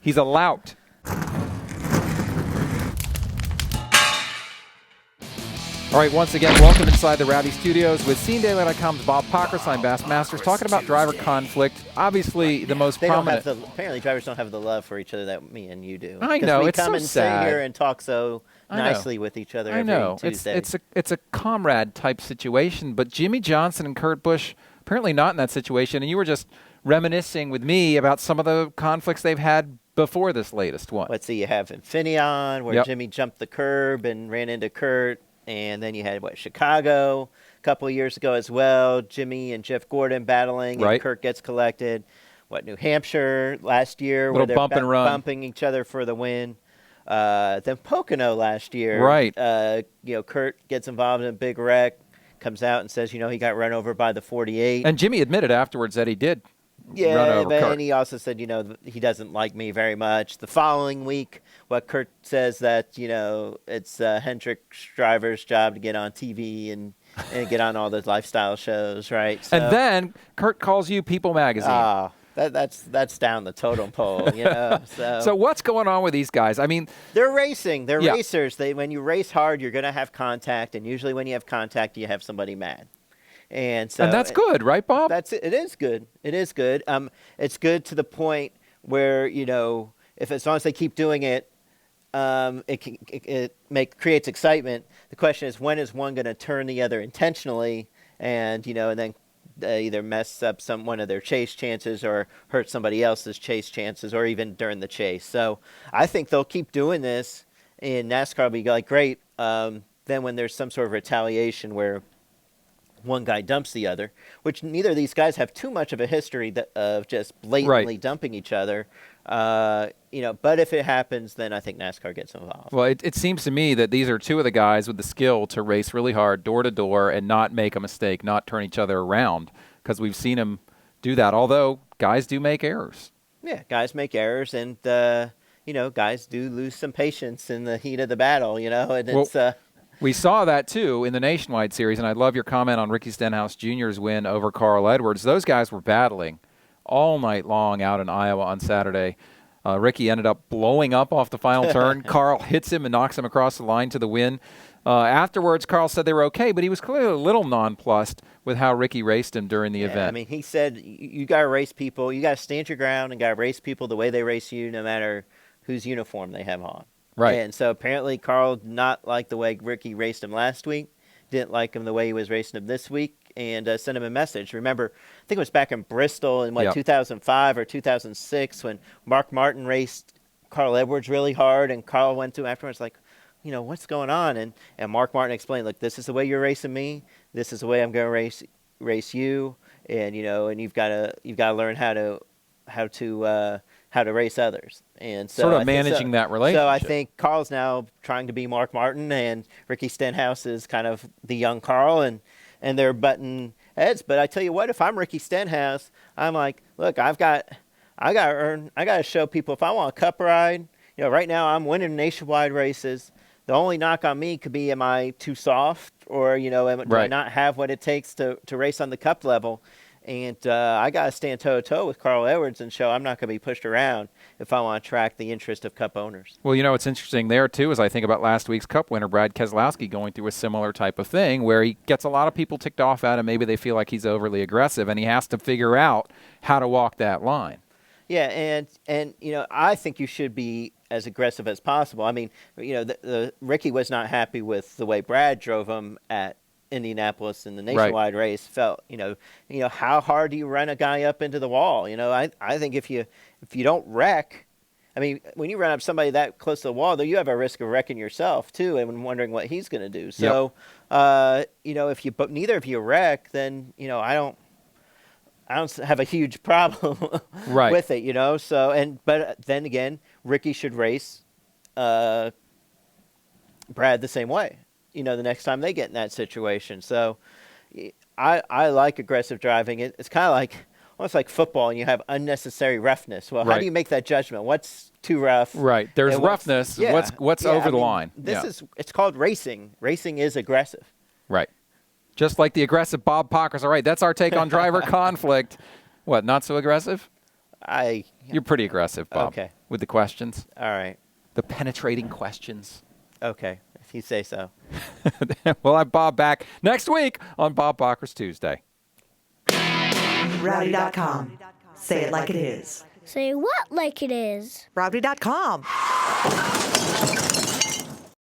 He's a lout. All right, once again, welcome inside the Rowdy Studios with SceneDaily.com's Bob Pockrass. I'm Bassmasters, talking about driver conflict. Obviously, the most prominent. Apparently, drivers don't have the love for each other that me and you do. I know, we it's so come and sad. sit here and talk so nicely with each other every Tuesday. It's a comrade type situation, but Jimmie Johnson and Kurt Busch apparently not in that situation. And you were just reminiscing with me about some of the conflicts they've had before this latest one. Let's see, you have Infineon, where Jimmie jumped the curb and ran into Kurt. And then you had, Chicago a couple of years ago as well. Jimmie and Jeff Gordon battling, and Kurt gets collected. New Hampshire last year, where they're bumping each other for the win. Then Pocono last year. Kurt gets involved in a big wreck, comes out and says, he got run over by the 48. And Jimmie admitted afterwards that he did. And he also said, he doesn't like me very much. The following week, Kurt says that, it's Hendrick's driver's job to get on TV and get on all those lifestyle shows, right? So, and then Kurt calls you People Magazine. That's down the totem pole, So what's going on with these guys? I mean, they're racing. They're racers. When you race hard, you're going to have contact, and usually when you have contact, you have somebody mad. And that's good, right, Bob? It is good. It is good. It's good to the point where as long as they keep doing it, it creates excitement. The question is, when is one going to turn the other intentionally, and then either mess up one of their chase chances or hurt somebody else's chase chances, or even during the chase. So I think they'll keep doing this, and NASCAR will be like, great. Then when there's some sort of retaliation where one guy dumps the other, which neither of these guys have too much of a history of just blatantly dumping each other. But if it happens, then I think NASCAR gets involved. Well, it seems to me that these are two of the guys with the skill to race really hard, door to door, and not make a mistake, not turn each other around, because we've seen them do that. Although guys do make errors. Yeah, guys make errors, and guys do lose some patience in the heat of the battle. And we saw that, too, in the Nationwide Series, and I love your comment on Ricky Stenhouse Jr.'s win over Carl Edwards. Those guys were battling all night long out in Iowa on Saturday. Ricky ended up blowing up off the final turn. Carl hits him and knocks him across the line to the win. Afterwards, Carl said they were okay, but he was clearly a little nonplussed with how Ricky raced him during the event. I mean, he said, you got to race people. You got to stand your ground and got to race people the way they race you, no matter whose uniform they have on. Right. And so apparently Carl did not like the way Ricky raced him last week, didn't like him the way he was racing him this week, and sent him a message. Remember, I think it was back in Bristol in 2005 or 2006 when Mark Martin raced Carl Edwards really hard, and Carl went to him afterwards like, what's going on? And Mark Martin explained, look, this is the way you're racing me. This is the way I'm going to race you, and and you've got to learn how to race others. And so sort of managing that relationship. So I think Carl's now trying to be Mark Martin, and Ricky Stenhouse is kind of the young Carl, and they're butting heads. But I tell you what, if I'm Ricky Stenhouse, I'm like, look, I got to show people if I want a cup ride. Right now I'm winning nationwide races. The only knock on me could be, am I too soft, or do I not have what it takes to race on the cup level? And I got to stand toe-to-toe with Carl Edwards and show I'm not going to be pushed around if I want to attract the interest of Cup owners. Well, what's interesting there, too, is I think about last week's Cup winner, Brad Keselowski, going through a similar type of thing where he gets a lot of people ticked off at him. Maybe they feel like he's overly aggressive, and he has to figure out how to walk that line. Yeah, and I think you should be as aggressive as possible. I mean, Ricky was not happy with the way Brad drove him at Indianapolis in the nationwide race. Felt how hard do you run a guy up into the wall? I think if you don't wreck, I mean, when you run up somebody that close to the wall, though, you have a risk of wrecking yourself too, and wondering what he's going to do. So if neither of you wreck, then I don't have a huge problem with it. So but then again, Ricky should race Brad the same way. The next time they get in that situation. So I like aggressive driving. It's kind of almost like football, and you have unnecessary roughness. Well, how do you make that judgment? What's too rough? Right. There's roughness. What's over the line? It's called racing. Racing is aggressive. Right. Just like the aggressive Bob Pockrass. All right, that's our take on driver conflict. What, not so aggressive? You're pretty aggressive, Bob. Okay. with the questions, All right. the penetrating questions. Okay. If you say so. We'll have Bob back next week on Bob Pockrass Tuesday. Rowdy.com. Say it like it is. Say what like it is? Rowdy.com.